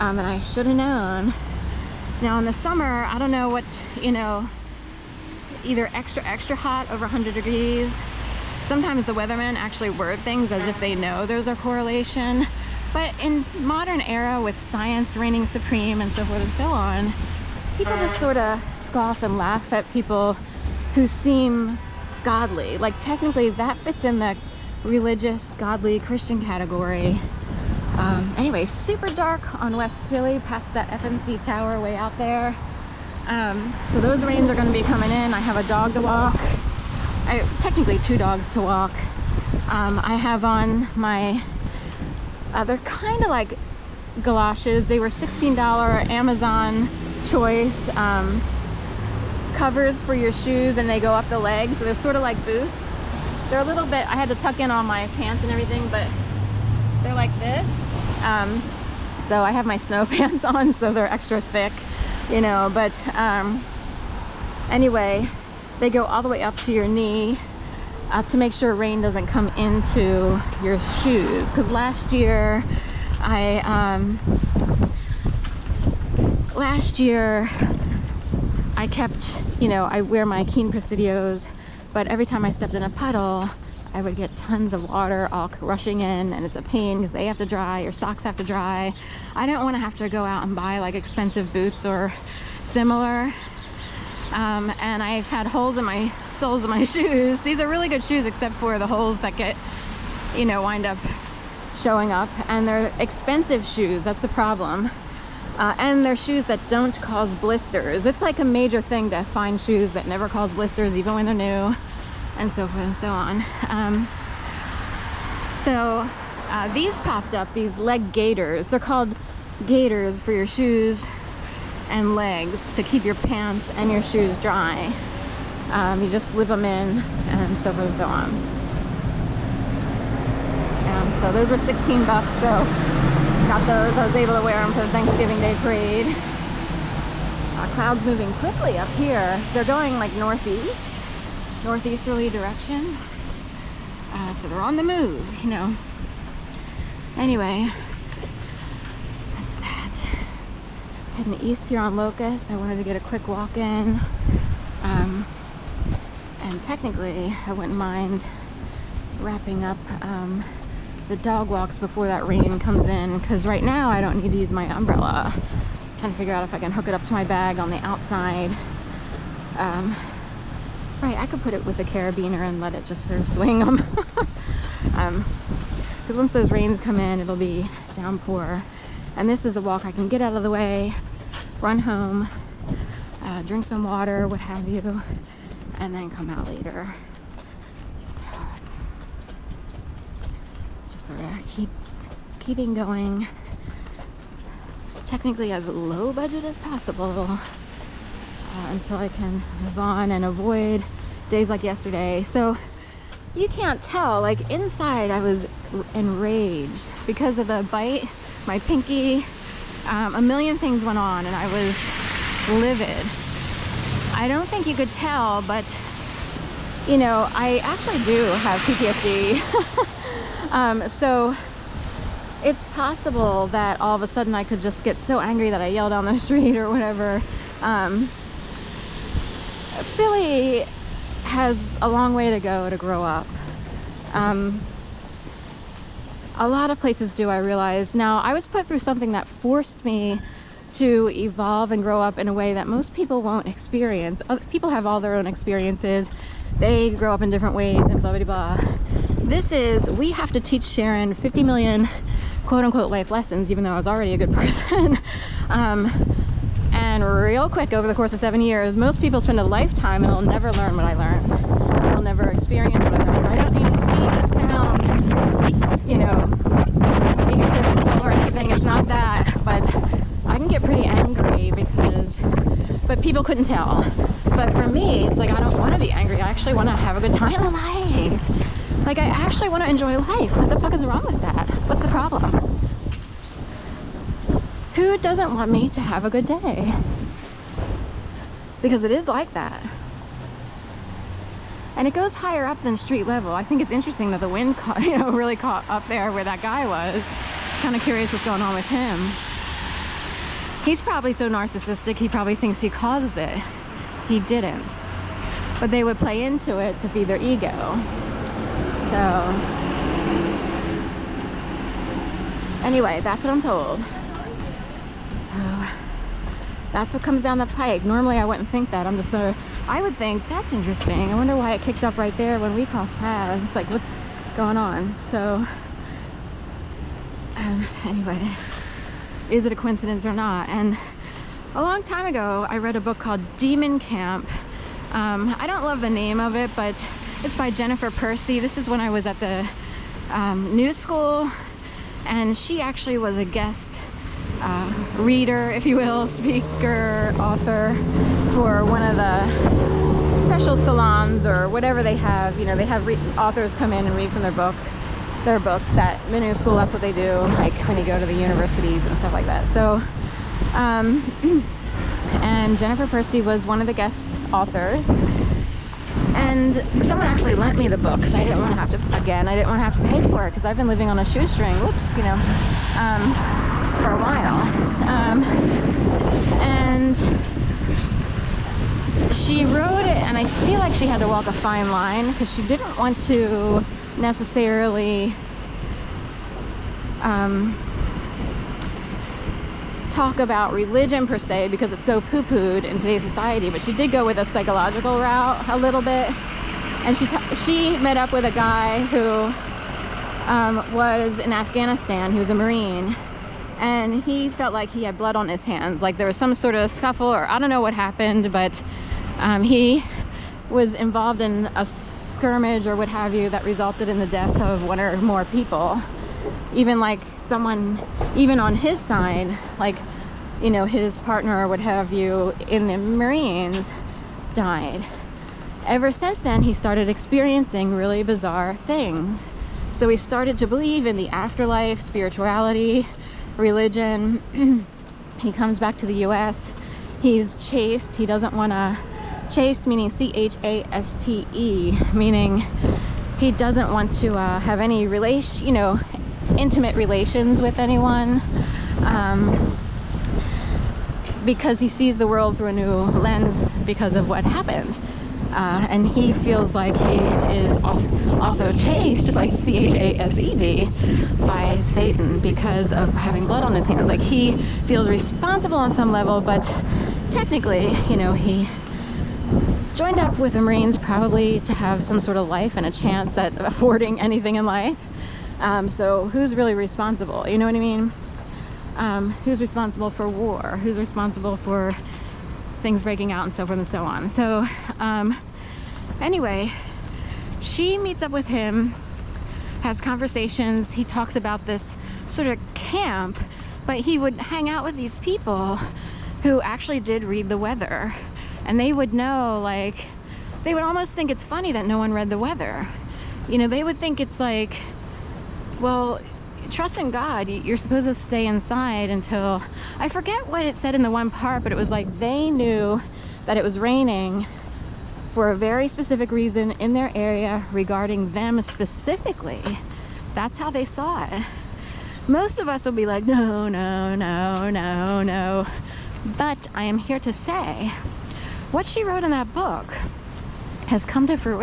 And I should have known. Now in the summer, I don't know what, you know, either extra hot over 100 degrees. Sometimes the weathermen actually word things as if they know there's a correlation. But in modern era with science reigning supreme and so forth and so on, people just sort of scoff and laugh at people who seem godly. Like technically that fits in the religious, godly, Christian category. Anyway, super dark on West Philly, past that FMC tower way out there. So those rains are going to be coming in. I have a dog to walk. Technically 2 dogs to walk. I have on my, they're kind of like galoshes. They were $16 Amazon choice covers for your shoes, and they go up the legs, so they're sort of like boots. They're a little bit, I had to tuck in all my pants and everything, but they're like this. So I have my snow pants on, so they're extra thick, you know, but anyway, they go all the way up to your knee to make sure rain doesn't come into your shoes. Because last year I kept, you know, I wear my Keen Presidios, but every time I stepped in a puddle, I would get tons of water all rushing in, and it's a pain because they have to dry, your socks have to dry. I don't want to have to go out and buy like expensive boots or similar. And I've had holes in my soles of my shoes. These are really good shoes except for the holes that get, you know, wind up showing up. And they're expensive shoes, that's the problem. And they're shoes that don't cause blisters. It's like a major thing to find shoes that never cause blisters even when they're new, and so forth and so on. These popped up, these leg gaiters. They're called gaiters for your shoes and legs to keep your pants and your shoes dry. You just slip them in and so forth and so on. So those were 16 bucks, so got those. I was able to wear them for the Thanksgiving Day parade. Clouds moving quickly up here. They're going like northeasterly direction. So they're on the move, you know. Anyway, that's that. Heading east here on Locust. I wanted to get a quick walk in. And technically, I wouldn't mind wrapping up the dog walks before that rain comes in, because right now I don't need to use my umbrella. I'm trying to figure out if I can hook it up to my bag on the outside. Right, I could put it with a carabiner and let it just sort of swing them. Because once those rains come in, it'll be downpour. And this is a walk I can get out of the way, run home, drink some water, what have you, and then come out later. Just sort of keeping going, technically as low budget as possible, until I can move on and avoid days like yesterday. So you can't tell, like inside I was enraged because of the bite, my pinky, a million things went on and I was livid. I don't think you could tell, but you know, I actually do have PTSD. So it's possible that all of a sudden I could just get so angry that I yell down the street or whatever. Philly has a long way to go to grow up. A lot of places do, I realize. Now, I was put through something that forced me to evolve and grow up in a way that most people won't experience. People have all their own experiences. They grow up in different ways and blah, blah, blah. This is, we have to teach Sharon 50 million quote-unquote life lessons, even though I was already a good person. And real quick, over the course of 7 years, most people spend a lifetime and they'll never learn what I learned. They'll never experience what I learned. I don't even mean to sound, you know, egotistical or anything. It's not that, but I can get pretty angry but people couldn't tell. But for me, it's like, I don't want to be angry. I actually want to have a good time in life. Like, I actually want to enjoy life. What the fuck is wrong with that? What's the problem? Who doesn't want me to have a good day? Because it is like that. And it goes higher up than street level. I think it's interesting that the wind really caught up there where that guy was. Kind of curious what's going on with him. He's probably so narcissistic, he probably thinks he causes it. He didn't. But they would play into it to feed their ego. So, anyway, that's what I'm told. So, that's what comes down the pike. Normally I wouldn't think that. I'm just sort of, I would think, that's interesting. I wonder why it kicked up right there when we crossed paths. Like, what's going on? So, anyway, is it a coincidence or not? And a long time ago, I read a book called Demon Camp. I don't love the name of it, but it's by Jennifer Percy. This is when I was at the New School, and she actually was a guest reader, if you will, speaker, author for one of the special salons or whatever they have. You know, they have authors come in and read from their books at the New School. That's what they do, like when you go to the universities and stuff like that. So, and Jennifer Percy was one of the guest authors, and someone actually lent me the book because I didn't want to have to, again, I didn't want to have to pay for it because I've been living on a shoestring, whoops, you know, for a while. And she wrote it, and I feel like she had to walk a fine line because she didn't want to necessarily talk about religion per se because it's so poo-pooed in today's society, but she did go with a psychological route a little bit. And she met up with a guy who was in Afghanistan. He was a Marine, and he felt like he had blood on his hands, like there was some sort of scuffle, or I don't know what happened, but he was involved in a skirmish or what have you that resulted in the death of one or more people. Even like someone, even on his side, like, you know, his partner or what have you in the Marines died. Ever since then, he started experiencing really bizarre things. So he started to believe in the afterlife, spirituality, religion. He comes back to the US. He's chaste. He doesn't want to, chaste meaning C-H-A-S-T-E, meaning he doesn't want to have any relation, you know, intimate relations with anyone, because he sees the world through a new lens because of what happened. And he feels like he is also chased, like C-H-A-S-E-D, by Satan because of having blood on his hands. Like, he feels responsible on some level, but technically, you know, he joined up with the Marines probably to have some sort of life and a chance at affording anything in life. So who's really responsible? You know what I mean? Who's responsible for war? Who's responsible for things breaking out and so forth and so on? So anyway, she meets up with him, has conversations. He talks about this sort of camp, but he would hang out with these people who actually did read the weather, and they would know, like, they would almost think it's funny that no one read the weather. You know, they would think it's like, well, trust in God, you're supposed to stay inside until, I forget what it said in the one part, but it was like they knew that it was raining for a very specific reason in their area regarding them specifically. That's how they saw it. Most of us will be like, no, no, no, no, no. But I am here to say, what she wrote in that book has come to fruition.